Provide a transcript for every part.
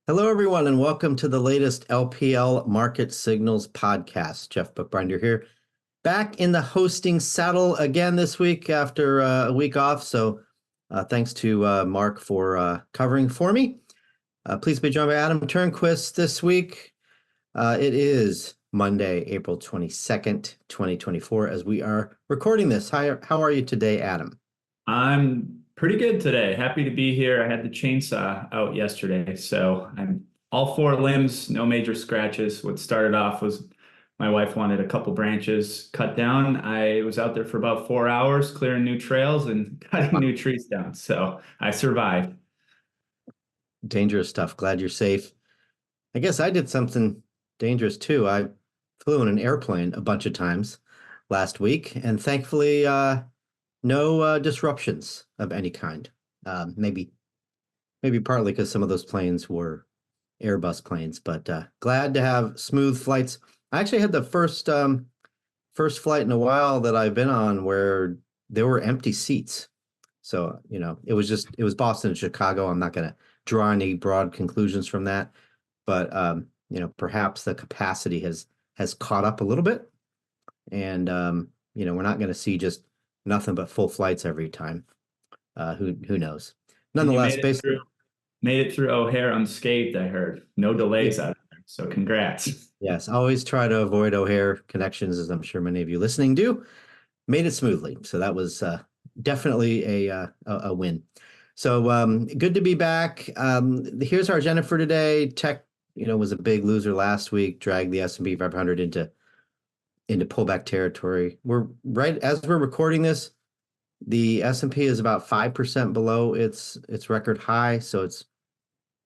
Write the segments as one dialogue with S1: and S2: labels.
S1: Hello, everyone, and welcome to the latest LPL Market Signals podcast. Jeff Bookbinder here, back in the hosting saddle again this week after a week off. So thanks to Mark for covering for me. Please be joined by Adam Turnquist this week. It is Monday, April 22nd, 2024, as we are recording this. Hi, how are you today, Adam?
S2: I'm pretty good today. Happy to be here. I had the chainsaw out yesterday, so I'm all four limbs, no major scratches. What started off was my wife wanted a couple branches cut down. I was out there for about 4 hours clearing new trails and cutting new trees down, so I survived.
S1: Dangerous stuff. Glad you're safe. I guess I did something dangerous too. I flew in an airplane a bunch of times last week, and thankfully, no disruptions of any kind. Maybe partly because some of those planes were Airbus planes, but glad to have smooth flights. I actually had the first flight in a while that I've been on where there were empty seats. So, it was Boston and Chicago. I'm not going to draw any broad conclusions from that, but perhaps the capacity has caught up a little bit, and we're not going to see just nothing but full flights every time. Who knows?
S2: And you
S1: Nonetheless, basically,
S2: made it through O'Hare unscathed, I heard. No delays out of there. So congrats.
S1: yes, always try to avoid O'Hare connections, as I'm sure many of you listening do. Made it smoothly, so that was definitely a win. So good to be back. Here's our agenda for today. Tech, was a big loser last week, dragged the S&P 500 into pullback territory. We're right as we're recording this. The S&P is about 5% below its record high, so it's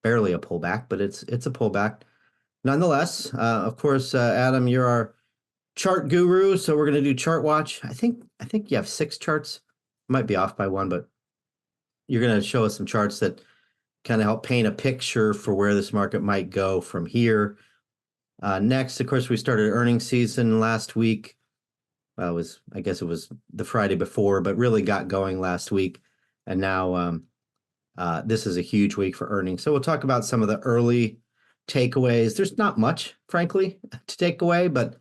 S1: barely a pullback, but it's a pullback nonetheless. Of course, Adam, you're our chart guru, so we're going to do chart watch. I think you have 6 charts. Might be off by one, but you're going to show us some charts that kind of help paint a picture for where this market might go from here. Next, of course, we started earnings season last week. I guess it was the Friday before, but really got going last week. And now this is a huge week for earnings. So we'll talk about some of the early takeaways. There's not much, frankly, to take away, but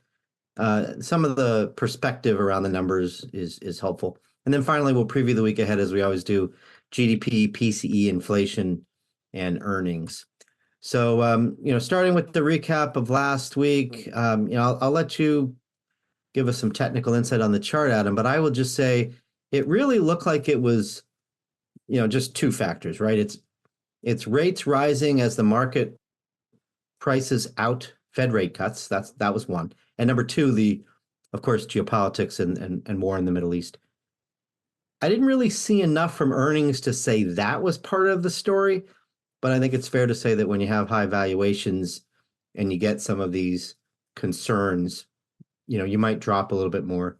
S1: some of the perspective around the numbers is helpful. And then finally, we'll preview the week ahead, as we always do: GDP, PCE, inflation, and earnings. So, starting with the recap of last week, I'll let you give us some technical insight on the chart, Adam, but I will just say it really looked like it was, just two factors, right? It's rates rising as the market prices out Fed rate cuts. That was one. And number two, of course, geopolitics and war in the Middle East. I didn't really see enough from earnings to say that was part of the story, but I think it's fair to say that when you have high valuations and you get some of these concerns, you might drop a little bit more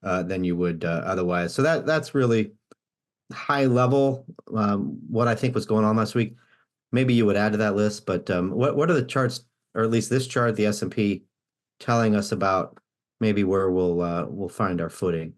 S1: than you would otherwise. So that's really high level what I think was going on last week. Maybe you would add to that list, but what are the charts, or at least this chart, the S&P, telling us about maybe where we'll find our footing?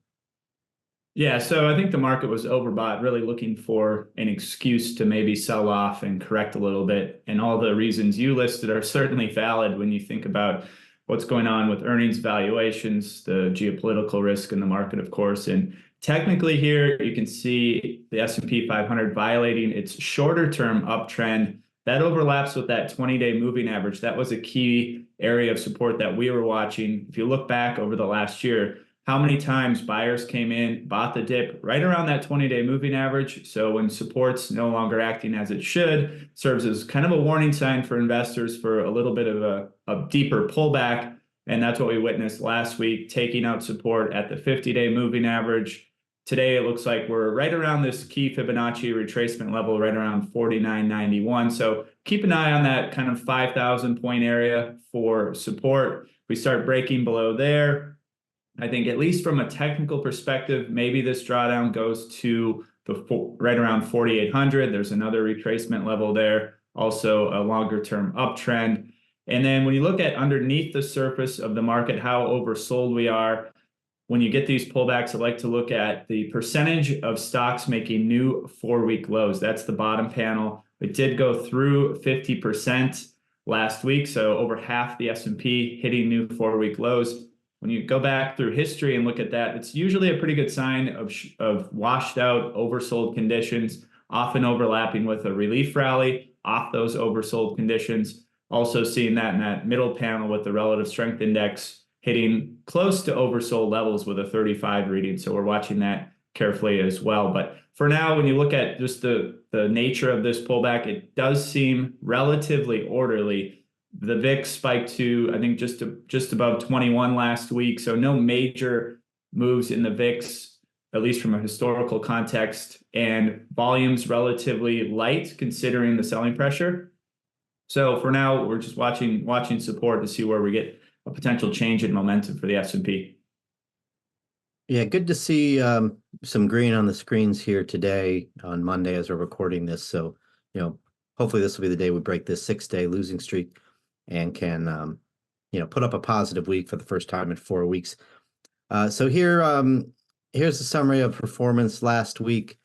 S2: Yeah, so I think the market was overbought, really looking for an excuse to maybe sell off and correct a little bit. And all the reasons you listed are certainly valid when you think about what's going on with earnings valuations, the geopolitical risk in the market, of course. And technically here, you can see the S&P 500 violating its shorter term uptrend. That overlaps with that 20-day moving average. That was a key area of support that we were watching. If you look back over the last year, how many times buyers came in, bought the dip right around that 20-day moving average. So when support's no longer acting as it should, serves as kind of a warning sign for investors for a little bit of a deeper pullback. And that's what we witnessed last week, taking out support at the 50-day moving average. Today, it looks like we're right around this key Fibonacci retracement level, right around 49.91. So keep an eye on that kind of 5,000 point area for support. We start breaking below there. I think at least from a technical perspective, maybe this drawdown goes to right around 4,800. There's another retracement level there, also a longer term uptrend. And then when you look at underneath the surface of the market, how oversold we are, when you get these pullbacks, I like to look at the percentage of stocks making new 4-week lows. That's the bottom panel. It did go through 50% last week, so over half the S&P hitting new 4-week lows. When you go back through history and look at that, it's usually a pretty good sign of washed out, oversold conditions, often overlapping with a relief rally off those oversold conditions. Also seeing that in that middle panel with the relative strength index hitting close to oversold levels with a 35 reading. So we're watching that carefully as well. But for now, when you look at just the nature of this pullback, it does seem relatively orderly. The VIX spiked to, I think, just above 21 last week. So no major moves in the VIX, at least from a historical context, and volumes relatively light considering the selling pressure. So for now, we're just watching support to see where we get a potential change in momentum for the S&P.
S1: Yeah, good to see some green on the screens here today on Monday as we're recording this. So, hopefully this will be the day we break this 6-day losing streak and can, put up a positive week for the first time in 4 weeks. So here's the summary of performance last week.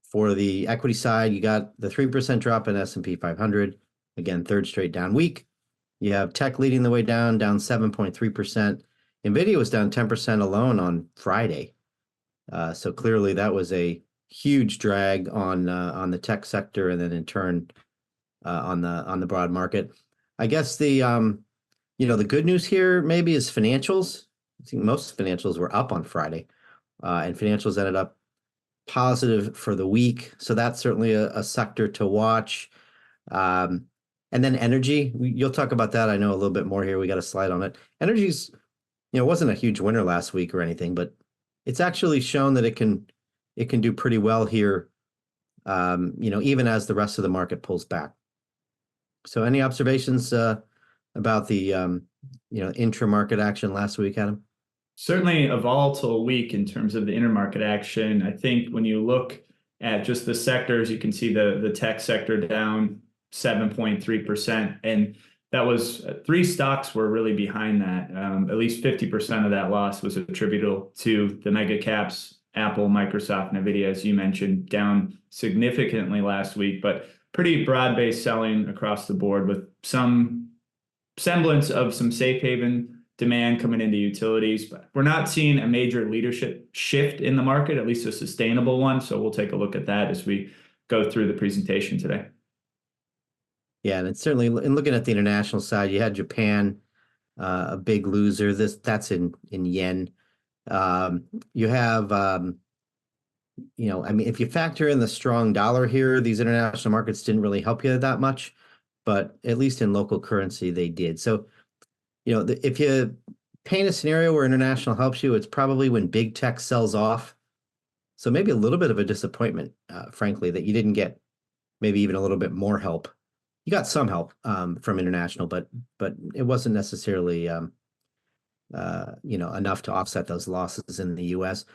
S1: For the equity side, you got the 3% drop in S&P 500. Again, third straight down week. You have tech leading the way down 7.3%. NVIDIA was down 10% alone on Friday. So clearly that was a huge drag on the tech sector, and then in turn on the broad market. I guess the good news here maybe is financials. I think most financials were up on Friday, and financials ended up positive for the week. So that's certainly a sector to watch. And then energy, you'll talk about that. I know a little bit more here. We got a slide on it. Energy's, wasn't a huge winner last week or anything, but it's actually shown that it can do pretty well here, even as the rest of the market pulls back. So any observations about the, intra-market action last week, Adam?
S2: Certainly a volatile week in terms of the intermarket action. I think when you look at just the sectors, you can see the tech sector down 7.3%. And that was 3 stocks were really behind that. At least 50% of that loss was attributable to the mega caps, Apple, Microsoft, Nvidia, as you mentioned, down significantly last week, but pretty broad-based selling across the board with some semblance of some safe haven demand coming into utilities. But we're not seeing a major leadership shift in the market, at least a sustainable one. So we'll take a look at that as we go through the presentation today.
S1: Yeah, and it's certainly, in looking at the international side, you had Japan, a big loser. That's in yen. You have, if you factor in the strong dollar here, these international markets didn't really help you that much, but at least in local currency, they did. So, if you paint a scenario where international helps you, it's probably when big tech sells off. So maybe a little bit of a disappointment, frankly, that you didn't get maybe even a little bit more help. You got some help from international, but it wasn't necessarily enough to offset those losses in the U.S.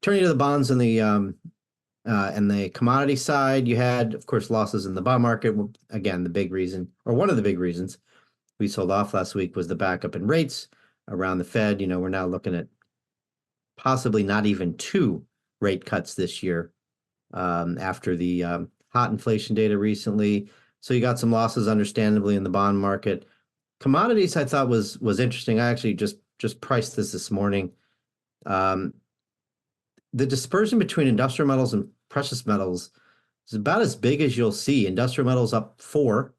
S1: Turning to the bonds and the commodity side, you had, of course, losses in the bond market. Again, the big reason, or one of the big reasons we sold off last week, was the backup in rates around the Fed. We're now looking at possibly not even 2 rate cuts this year after the hot inflation data recently. So you got some losses, understandably, in the bond market. Commodities, I thought was interesting. I actually just priced this morning. The dispersion between industrial metals and precious metals is about as big as you'll see. Industrial metals up 4,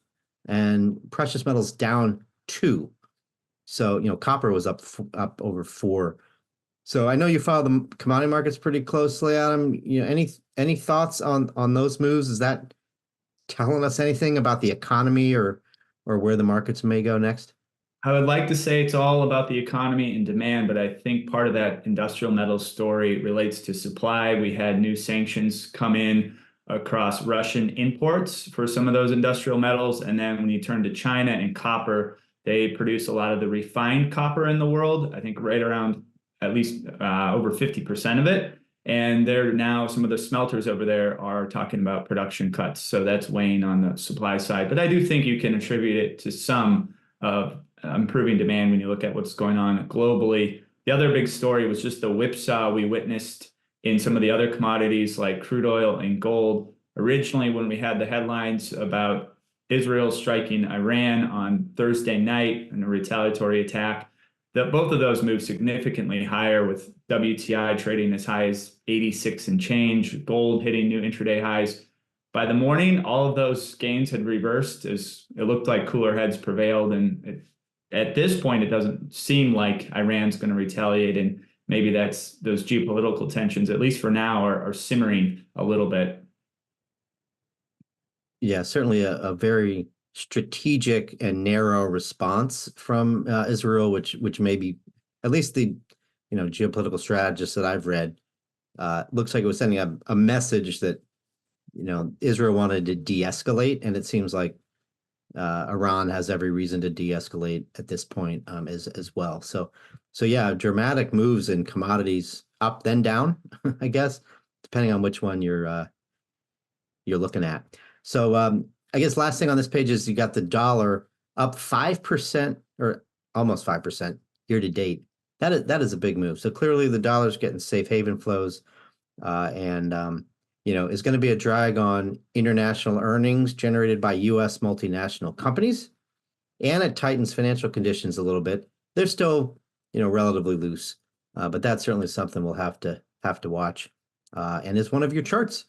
S1: and precious metals down 2. So copper was up over 4. So I know you follow the commodity markets pretty closely, Adam. Any thoughts on those moves? Is that telling us anything about the economy or where the markets may go next?
S2: I would like to say it's all about the economy and demand, but I think part of that industrial metals story relates to supply. We had new sanctions come in across Russian imports for some of those industrial metals. And then when you turn to China and copper, they produce a lot of the refined copper in the world. I think right around at least over 50% of it. And they're now, some of the smelters over there are talking about production cuts. So that's weighing on the supply side. But I do think you can attribute it to some of improving demand when you look at what's going on globally. The other big story was just the whipsaw we witnessed in some of the other commodities like crude oil and gold. originally when we had the headlines about Israel striking Iran on Thursday night and a retaliatory attack, that both of those moved significantly higher, with WTI trading as high as 86 and change, gold hitting new intraday highs. By the morning, all of those gains had reversed as it looked like cooler heads prevailed. And at this point, it doesn't seem like Iran's going to retaliate. And maybe that's those geopolitical tensions, at least for now, are simmering a little bit.
S1: Yeah, certainly a very strategic and narrow response from Israel, which maybe at least the geopolitical strategists that I've read looks like it was sending a message that Israel wanted to de-escalate, and it seems like Iran has every reason to de-escalate at this point as well. So yeah, dramatic moves in commodities up then down, I guess, depending on which one you're looking at. So I guess last thing on this page is you got the dollar up 5% or almost 5% year to date. That is a big move. So clearly the dollar's getting safe haven flows, and is going to be a drag on international earnings generated by U.S. multinational companies, and it tightens financial conditions a little bit. They're still relatively loose, but that's certainly something we'll have to watch, and is one of your charts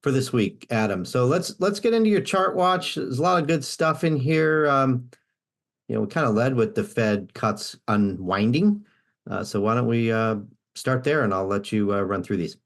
S1: for this week, Adam. So let's get into your chart watch. There's a lot of good stuff in here. We kind of led with the Fed cuts unwinding. So why don't we start there, and I'll let you run through these.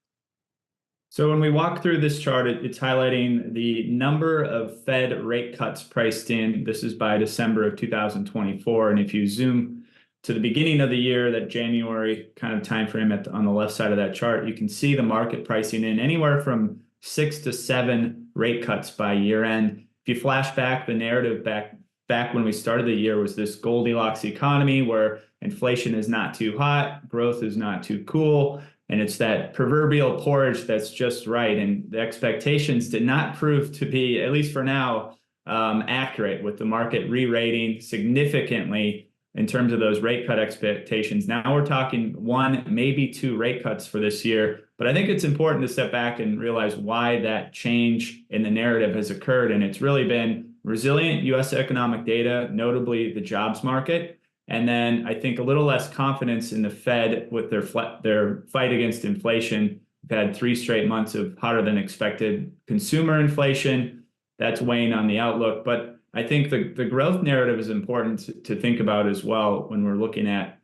S2: So when we walk through this chart, it's highlighting the number of Fed rate cuts priced in. This is by December of 2024. And if you zoom to the beginning of the year, that January kind of timeframe on the left side of that chart, you can see the market pricing in anywhere from 6 to 7 rate cuts by year end. If you flash back, the narrative back when we started the year was this Goldilocks economy where inflation is not too hot, growth is not too cool, and it's that proverbial porridge that's just right. And the expectations did not prove to be, at least for now, accurate, with the market re-rating significantly in terms of those rate cut expectations. Now we're talking 1, maybe 2 rate cuts for this year. But I think it's important to step back and realize why that change in the narrative has occurred. And it's really been resilient U.S. economic data, notably the jobs market. And then I think a little less confidence in the Fed with their fight against inflation. We've had 3 straight months of hotter than expected consumer inflation. That's weighing on the outlook. But I think the growth narrative is important to think about as well when we're looking at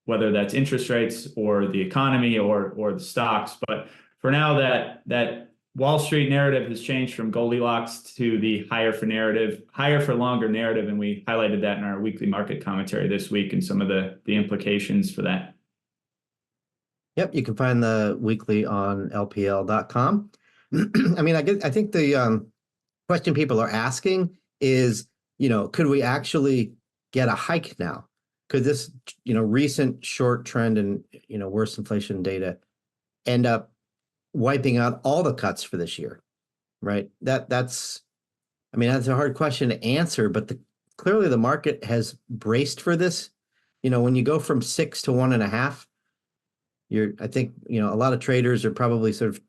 S2: whether that's interest rates or the economy or the stocks. But for now, that Wall Street narrative has changed from Goldilocks to the higher for longer narrative. And we highlighted that in our weekly market commentary this week and some of the implications for that.
S1: Yep, you can find the weekly on LPL.com. I mean, I think the question people are asking is, could we actually get a hike now? Could this, recent short trend and, worse inflation data end up wiping out all the cuts for this year, right? That's a hard question to answer, but clearly the market has braced for this. When you go from 6 to 1.5, I think, a lot of traders are probably sort of,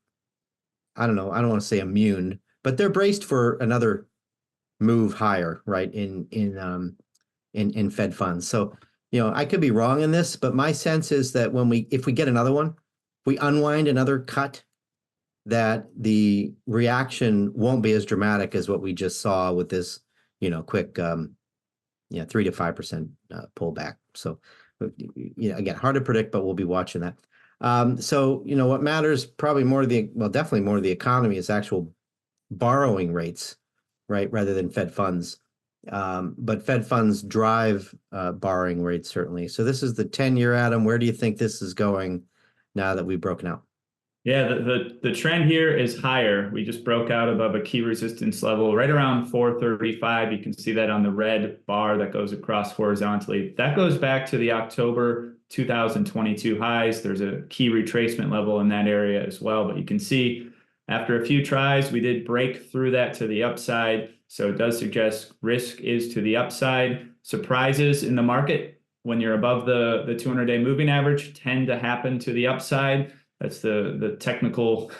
S1: I don't know, I don't want to say immune, but they're braced for another move higher, right, in Fed funds. So, I could be wrong in this, but my sense is that if we get another one, if we unwind another cut, that the reaction won't be as dramatic as what we just saw with this, quick, 3 to 5% pullback. So, again, hard to predict, but we'll be watching that. So, what matters probably definitely more to the economy is actual borrowing rates, right, rather than Fed funds. But Fed funds drive borrowing rates, certainly. So this is the 10-year, Adam. Where do you think this is going now that we've broken out?
S2: Yeah, the trend here is higher. We just broke out above a key resistance level right around 435. You can see that on the red bar that goes across horizontally. That goes back to the October 2022 highs. There's a key retracement level in that area as well. But you can see after a few tries, we did break through that to the upside. So it does suggest risk is to the upside. Surprises in the market when you're above the 200-day moving average tend to happen to the upside. That's the technical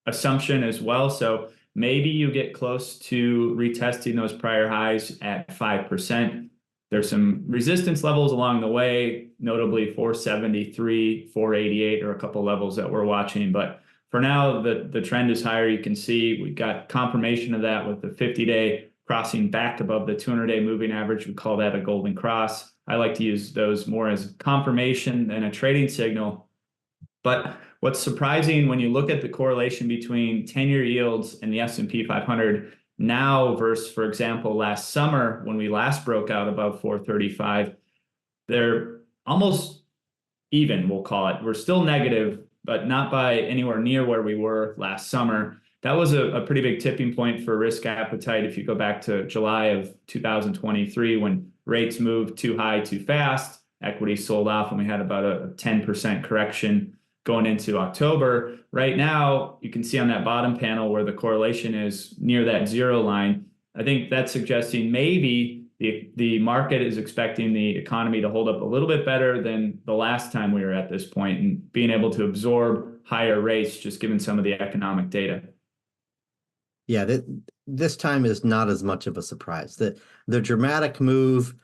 S2: assumption as well. So maybe you get close to retesting those prior highs at 5%. There's some resistance levels along the way, notably 473, 488 are a couple levels that we're watching. But for now, the trend is higher. You can see we've got confirmation of that with the 50-day crossing back above the 200-day moving average. We call that a golden cross. I like to use those more as confirmation than a trading signal. But what's surprising when you look at the correlation between 10-year yields and the S&P 500 now versus, for example, last summer when we last broke out above 435, they're almost even, we'll call it. We're still negative, but not by anywhere near where we were last summer. That was a pretty big tipping point for risk appetite. If you go back to July of 2023, when rates moved too high too fast, equity sold off, and we had about a 10% correction going into October. Right now, you can see on that bottom panel where the correlation is near that zero line. I think that's suggesting maybe the market is expecting the economy to hold up a little bit better than the last time we were at this point, and being able to absorb higher rates just given some of the economic data.
S1: Yeah, this time is not as much of a surprise. The dramatic move,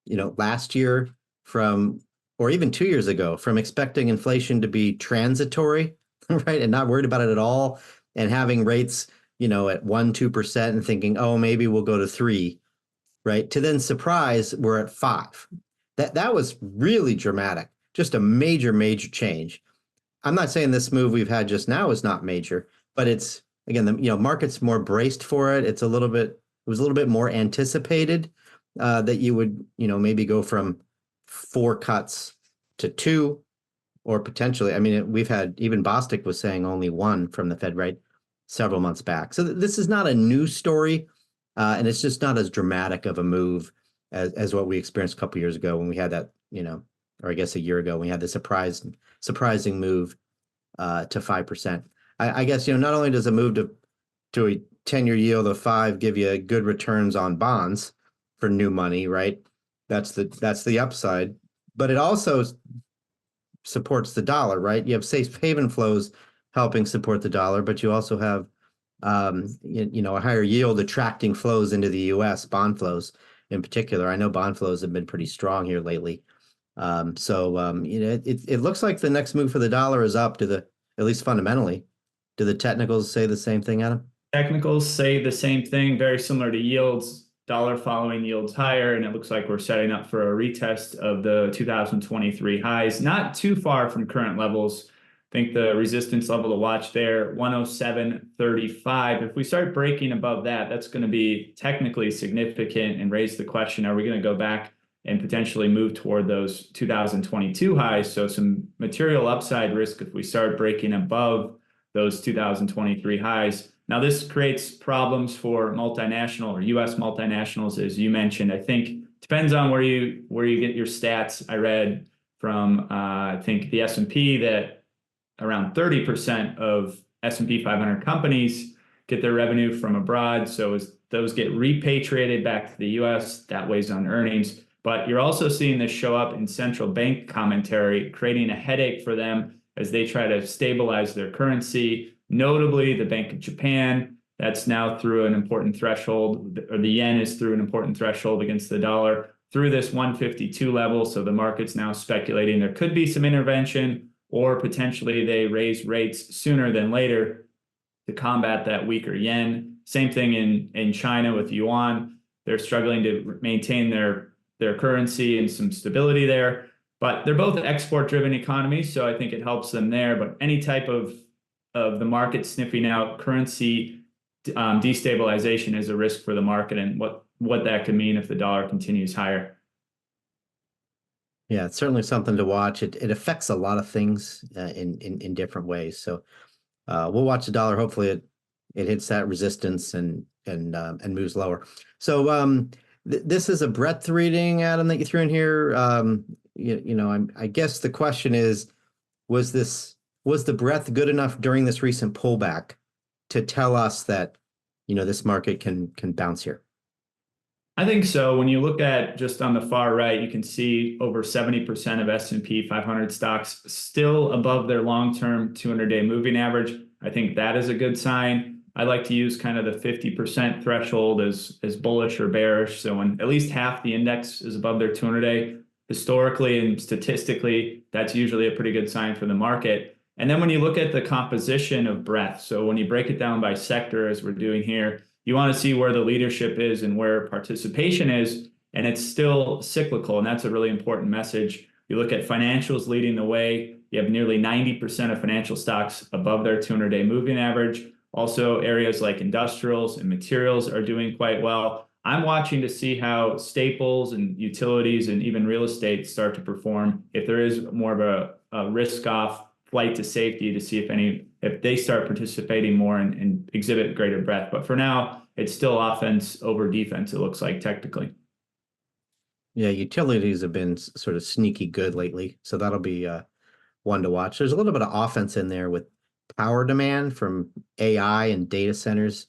S1: last year from, or even 2 years ago, from expecting inflation to be transitory, right, and not worried about it at all, and having rates, at 1-2% and thinking, oh, maybe we'll go to 3%, right, to then surprise, we're at 5%. That was really dramatic, just a major, major change. I'm not saying this move we've had just now is not major, but it's, again, the market's more braced for it. It was a little bit more anticipated that you would, maybe go from 4 cuts to 2, or potentially, I mean, we've had, even Bostic was saying only 1 from the Fed, right, several months back. So this is not a new story, and it's just not as dramatic of a move as what we experienced a couple years ago when we had that, or I guess a year ago, we had the surprising move to 5%. I guess, not only does a move to a 10-year yield of 5 give you good returns on bonds for new money, right? That's the upside, but it also supports the dollar, right? You have safe haven flows helping support the dollar, but you also have, a higher yield attracting flows into the U.S., bond flows in particular. I know bond flows have been pretty strong here lately. It looks like the next move for the dollar is up at least fundamentally. Do the technicals say the same thing, Adam?
S2: Technicals say the same thing, very similar to yields, dollar following yields higher, and it looks like we're setting up for a retest of the 2023 highs, not too far from current levels. I think the resistance level to watch there, 107.35. If we start breaking above that, that's going to be technically significant and raise the question, are we going to go back and potentially move toward those 2022 highs? So some material upside risk if we start breaking above those 2023 highs. Now, this creates problems for multinational or U.S. multinationals, as you mentioned. I think depends on where you get your stats. I read from I think the S&P that around 30% of S&P 500 companies get their revenue from abroad. So as those get repatriated back to the U.S., that weighs on earnings. But you're also seeing this show up in central bank commentary, creating a headache for them as they try to stabilize their currency. Notably, the Bank of Japan, that's now through an important threshold, or the yen is through an important threshold against the dollar, through this 152 level. So the market's now speculating there could be some intervention, or potentially they raise rates sooner than later to combat that weaker yen. Same thing in China with yuan. They're struggling to maintain their currency and some stability there. But they're both export-driven economies, so I think it helps them there. But any type of the market sniffing out currency destabilization is a risk for the market, and what that could mean if the dollar continues higher.
S1: Yeah, it's certainly something to watch. It affects a lot of things in different ways. So we'll watch the dollar. Hopefully, it hits that resistance and moves lower. So this is a breadth reading, Adam, that you threw in here. I guess the question is, was the breadth good enough during this recent pullback to tell us that, this market can bounce here?
S2: I think so. When you look at just on the far right, you can see over 70% of S&P 500 stocks still above their long-term 200-day moving average. I think that is a good sign. I like to use kind of the 50% threshold as bullish or bearish. So when at least half the index is above their 200-day, historically and statistically, that's usually a pretty good sign for the market. And then when you look at the composition of breadth, so when you break it down by sector, as we're doing here, you want to see where the leadership is and where participation is, and it's still cyclical, and that's a really important message. You look at financials leading the way. You have nearly 90% of financial stocks above their 200-day moving average. Also, areas like industrials and materials are doing quite well. I'm watching to see how staples and utilities and even real estate start to perform. If there is more of a risk-off flight to safety, to see if they start participating more and exhibit greater breadth. But for now, it's still offense over defense, it looks like technically.
S1: Yeah, utilities have been sort of sneaky good lately, so that'll be one to watch. There's a little bit of offense in there with power demand from AI and data centers.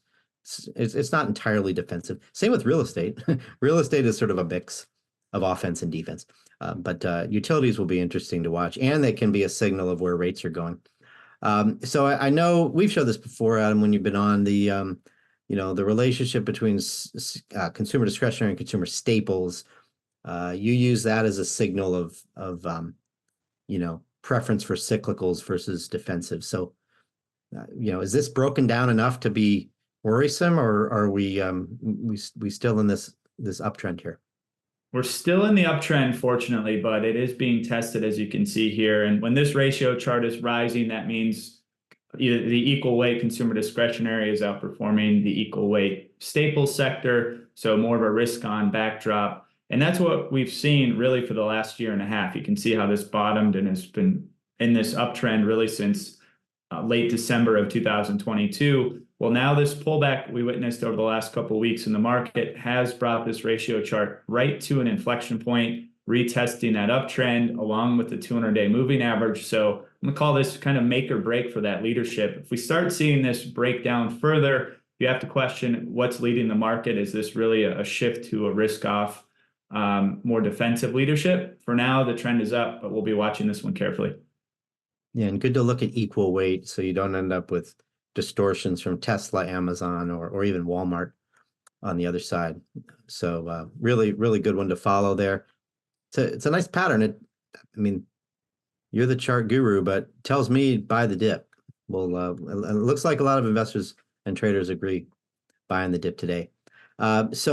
S1: It's not entirely defensive. Same with real estate. Real estate is sort of a mix of offense and defense. But utilities will be interesting to watch, and they can be a signal of where rates are going. So I know we've showed this before, Adam, when you've been on the relationship between consumer discretionary and consumer staples. You use that as a signal of preference for cyclicals versus defensive. So, is this broken down enough to be worrisome, or are we still in this uptrend here?
S2: We're still in the uptrend, fortunately, but it is being tested, as you can see here. And when this ratio chart is rising, that means either the equal weight consumer discretionary is outperforming the equal weight staples sector, so more of a risk on backdrop. And that's what we've seen really for the last year and a half. You can see how this bottomed and has been in this uptrend really since late December of 2022. Well, now this pullback we witnessed over the last couple of weeks in the market has brought this ratio chart right to an inflection point, retesting that uptrend along with the 200-day moving average. So I'm going to call this kind of make or break for that leadership. If we start seeing this break down further, you have to question what's leading the market. Is this really a shift to a risk-off, more defensive leadership? For now, the trend is up, but we'll be watching this one carefully.
S1: Yeah, and good to look at equal weight so you don't end up with distortions from Tesla, Amazon, or even Walmart on the other side. So really, really good one to follow there. It's a nice pattern. You're the chart guru, but tells me buy the dip. Well, it looks like a lot of investors and traders agree buying the dip today. Next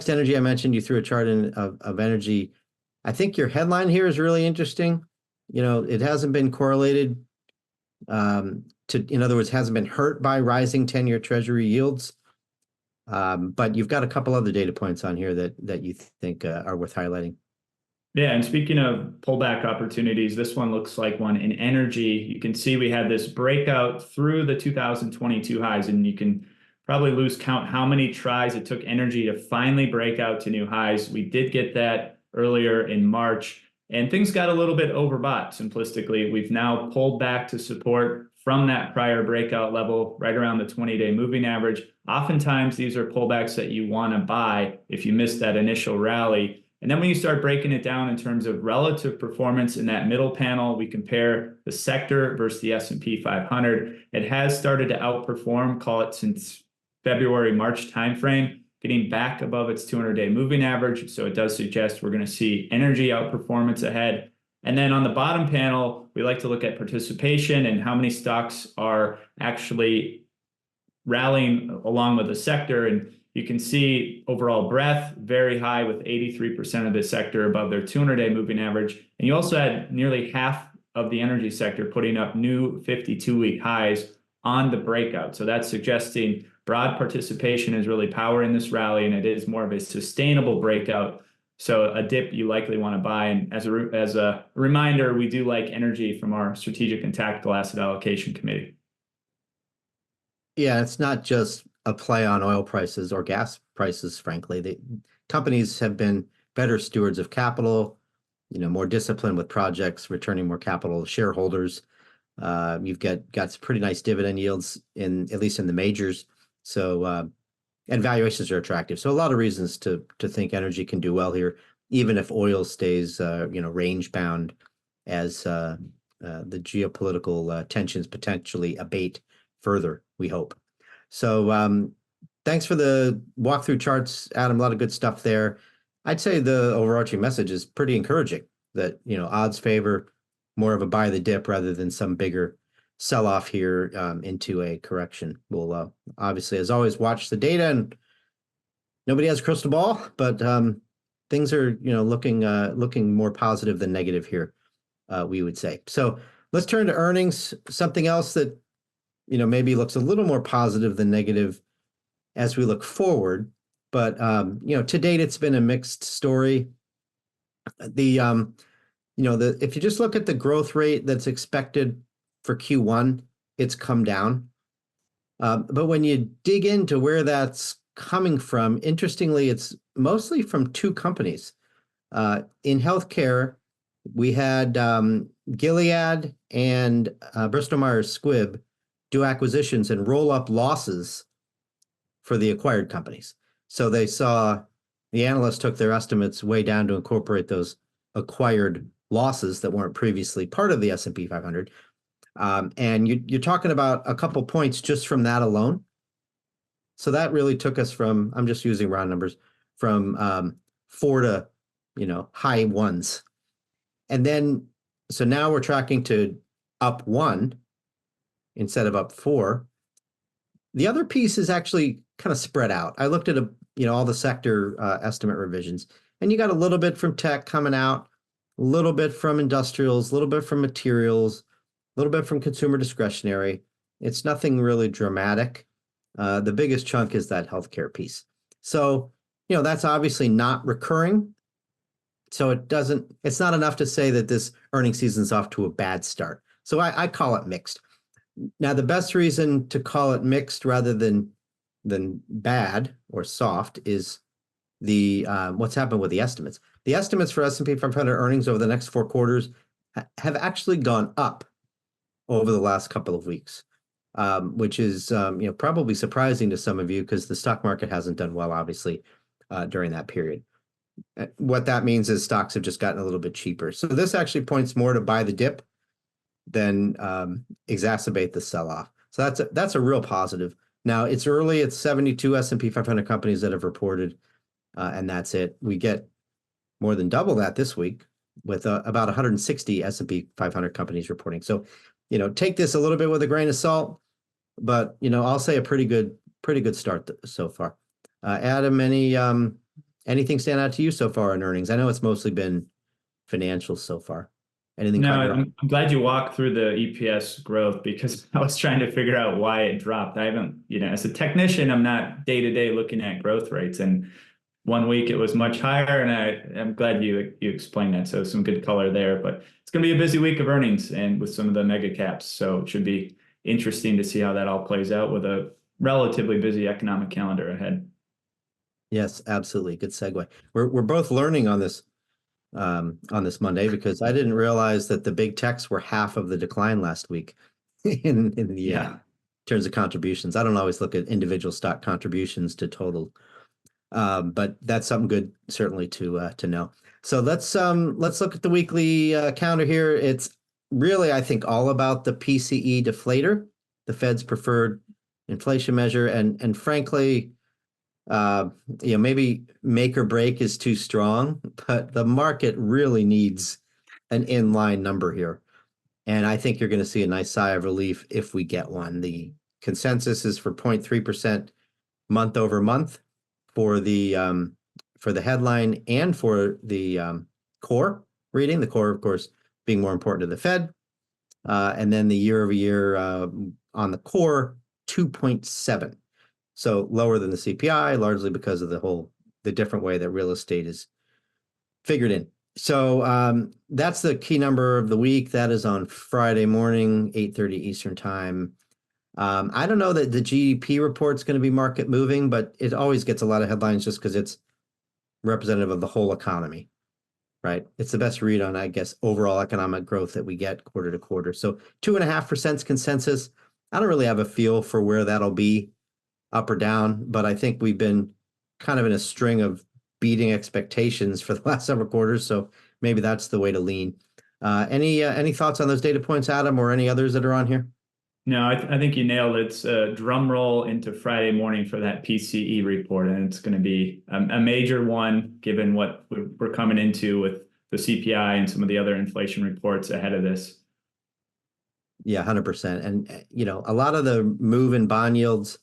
S1: energy, I mentioned you threw a chart in of energy. I think your headline here is really interesting. It hasn't been correlated in other words, hasn't been hurt by rising 10-year Treasury yields. But you've got a couple other data points on here that you think are worth highlighting.
S2: Yeah, and speaking of pullback opportunities, this one looks like one in energy. You can see we had this breakout through the 2022 highs, and you can probably lose count how many tries it took energy to finally break out to new highs. We did get that earlier in March, and things got a little bit overbought, simplistically. We've now pulled back to support from that prior breakout level, right around the 20-day moving average. Oftentimes, these are pullbacks that you want to buy if you missed that initial rally. And then when you start breaking it down in terms of relative performance in that middle panel, we compare the sector versus the S&P 500. It has started to outperform, call it since February, March timeframe, getting back above its 200-day moving average. So it does suggest we're going to see energy outperformance ahead. And then on the bottom panel, we like to look at participation and how many stocks are actually rallying along with the sector. And you can see overall breadth very high with 83% of the sector above their 200-day moving average. And you also had nearly half of the energy sector putting up new 52-week highs on the breakout. So that's suggesting broad participation is really powering this rally, and it is more of a sustainable breakout. So a dip you likely want to buy. And as a reminder, we do like energy from our strategic and tactical asset allocation committee.
S1: Yeah, it's not just a play on oil prices or gas prices, frankly. The companies have been better stewards of capital, more disciplined with projects, returning more capital to shareholders. You've got some pretty nice dividend yields at least in the majors. So and valuations are attractive. So a lot of reasons to think energy can do well here, even if oil stays range bound as the geopolitical tensions potentially abate further, we hope. So thanks for the walkthrough charts, Adam. A lot of good stuff there. I'd say the overarching message is pretty encouraging that, odds favor more of a buy the dip rather than some bigger sell-off here into a correction. We'll obviously, as always, watch the data, and nobody has a crystal ball, but things are, looking more positive than negative here, we would say. So let's turn to earnings. Something else that, maybe looks a little more positive than negative as we look forward. But, to date, it's been a mixed story. If you just look at the growth rate that's expected for Q1, it's come down. But when you dig into where that's coming from, interestingly, it's mostly from two companies. In healthcare, we had Gilead and Bristol Myers Squibb do acquisitions and roll up losses for the acquired companies. So the analysts took their estimates way down to incorporate those acquired losses that weren't previously part of the S&P 500. And you're talking about a couple points just from that alone. So that really took us from, I'm just using round numbers, from 4 to, high ones. And then, so now we're tracking to up 1 instead of up 4. The other piece is actually kind of spread out. I looked at all the sector estimate revisions, and you got a little bit from tech coming out, a little bit from industrials, a little bit from materials, a little bit from consumer discretionary. It's nothing really dramatic. The biggest chunk is that healthcare piece. So, that's obviously not recurring. So it's not enough to say that this earnings season's off to a bad start. So I call it mixed. Now, the best reason to call it mixed rather than bad or soft is the what's happened with the estimates. The estimates for S&P 500 earnings over the next 4 quarters have actually gone up over the last couple of weeks, which is probably surprising to some of you because the stock market hasn't done well, obviously, during that period. What that means is stocks have just gotten a little bit cheaper. So this actually points more to buy the dip than exacerbate the sell-off. So that's a real positive. Now, it's early. It's 72 S&P 500 companies that have reported, and that's it. We get more than double that this week with about 160 S&P 500 companies reporting. So, take this a little bit with a grain of salt, but, I'll say a pretty good start so far. Adam, anything stand out to you so far in earnings? I know it's mostly been financials so far. Anything?
S2: No, I'm glad you walked through the EPS growth because I was trying to figure out why it dropped. I haven't, as a technician, I'm not day to day looking at growth rates. And one week it was much higher, and I'm glad you explained that. So some good color there. But it's going to be a busy week of earnings and with some of the mega caps. So it should be interesting to see how that all plays out with a relatively busy economic calendar ahead.
S1: Yes, absolutely. Good segue. We're both learning on this Monday because I didn't realize that the big techs were half of the decline last week in the terms of contributions. I don't always look at individual stock contributions to total, but that's something good certainly to know. So let's look at the weekly calendar here. It's really, I think, all about the PCE deflator, the Fed's preferred inflation measure, and frankly, maybe make or break is too strong, but the market really needs an inline number here. And I think you're going to see a nice sigh of relief if we get one. The consensus is for 0.3% month over month for the headline and for the core reading. The core, of course, being more important to the Fed. And then the year over year on the core, 2.7. So lower than the CPI, largely because of the different way that real estate is figured in. So that's the key number of the week. That is on Friday morning, 8:30 Eastern time. I don't know that the GDP report's going to be market moving, but it always gets a lot of headlines just because it's representative of the whole economy, right? It's the best read on, I guess, overall economic growth that we get quarter to quarter. So 2.5% consensus. I don't really have a feel for where that'll be, up or down, but I think we've been kind of in a string of beating expectations for the last several quarters. So maybe that's the way to lean. Any thoughts on those data points, Adam, or any others that are on here?
S2: No, I think you nailed it. It's a drum roll into Friday morning for that PCE report, and it's going to be a major one given what we're coming into with the CPI and some of the other inflation reports ahead of this.
S1: Yeah, 100%. And a lot of the move in bond yields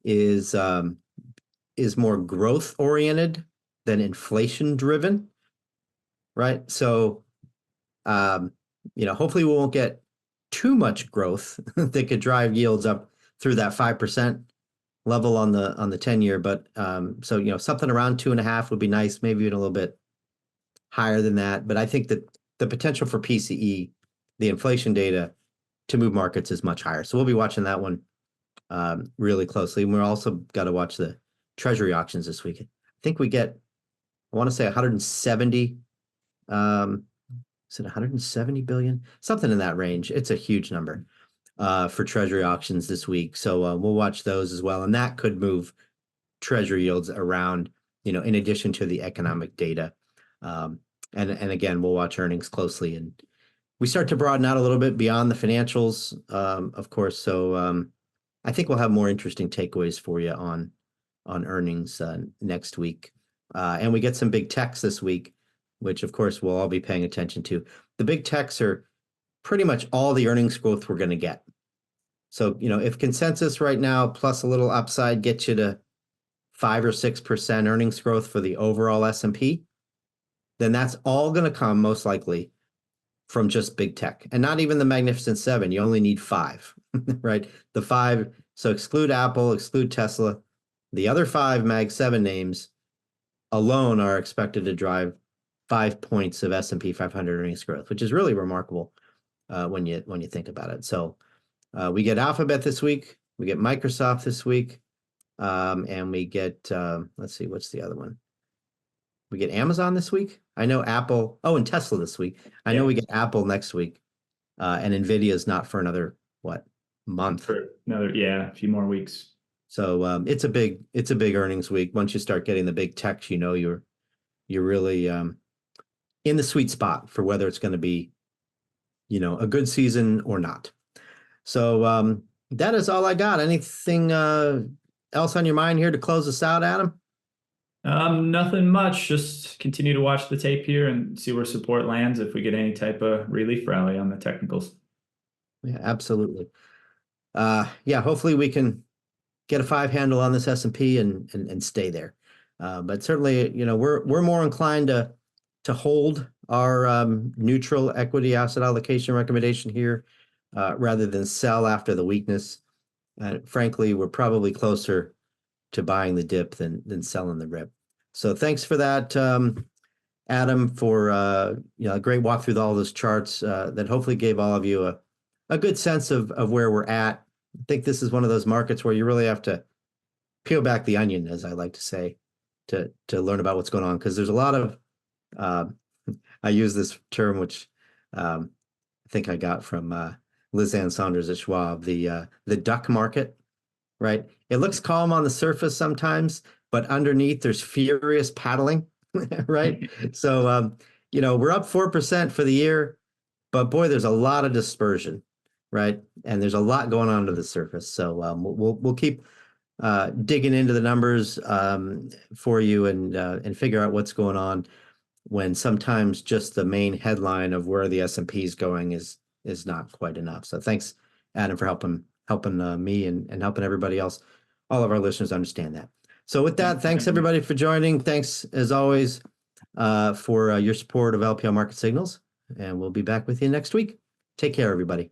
S1: is more growth oriented than inflation driven, right? So, hopefully we won't get too much growth that could drive yields up through that 5% level on the 10-year. But so something around 2.5 would be nice, maybe even a little bit higher than that. But I think that the potential for PCE, the inflation data, to move markets is much higher. So we'll be watching that one really closely. And we're also got to watch the Treasury auctions this week. I think we get, I want to say 170. Is it 170 billion? Something in that range. It's a huge number for Treasury auctions this week. So we'll watch those as well. And that could move Treasury yields around, in addition to the economic data. And again, we'll watch earnings closely. And we start to broaden out a little bit beyond the financials, of course. So I think we'll have more interesting takeaways for you on earnings next week. And we get some big techs this week, which of course we'll all be paying attention to. The big techs are pretty much all the earnings growth we're going to get. So, if consensus right now plus a little upside gets you to 5 or 6% earnings growth for the overall S&P, then that's all going to come most likely from just big tech, and not even the Magnificent Seven. You only need 5, right? The 5. So exclude Apple, exclude Tesla. The other 5 Mag 7 names alone are expected to drive 5 points of S&P 500 earnings growth, which is really remarkable when you think about it. So we get Alphabet this week, we get Microsoft this week, and we get let's see, what's the other one? We get Amazon this week. I know Apple. Oh, and Tesla this week. I know we get Apple next week, and Nvidia is not for another month?
S2: For another, a few more weeks.
S1: So it's a big earnings week. Once you start getting the big techs, you're really in the sweet spot for whether it's going to be, a good season or not. So that is all I got. Anything else on your mind here to close us out, Adam?
S2: Nothing much. Just continue to watch the tape here and see where support lands if we get any type of relief rally on the technicals.
S1: Yeah, absolutely. Hopefully we can get a 5 handle on this S&P and stay there. But certainly, we're more inclined to hold our neutral equity asset allocation recommendation here rather than sell after the weakness. Frankly, we're probably closer to buying the dip than selling the rip. So thanks for that, Adam, for a great walk through all those charts that hopefully gave all of you a good sense of where we're at. I think this is one of those markets where you really have to peel back the onion, as I like to say, to learn about what's going on, because there's a lot of I use this term, which I think I got from Liz Ann Saunders at Schwab, the duck market, right? It looks calm on the surface sometimes, but underneath there's furious paddling, right? So, we're up 4% for the year, but boy, there's a lot of dispersion, right? And there's a lot going on under the surface. So we'll keep digging into the numbers for you and figure out what's going on, when sometimes just the main headline of where the S&P is going is not quite enough. So thanks, Adam, for helping me and helping everybody else, all of our listeners, understand that. So with that, thanks everybody for joining. Thanks as always for your support of LPL Market Signals, and we'll be back with you next week. Take care, everybody.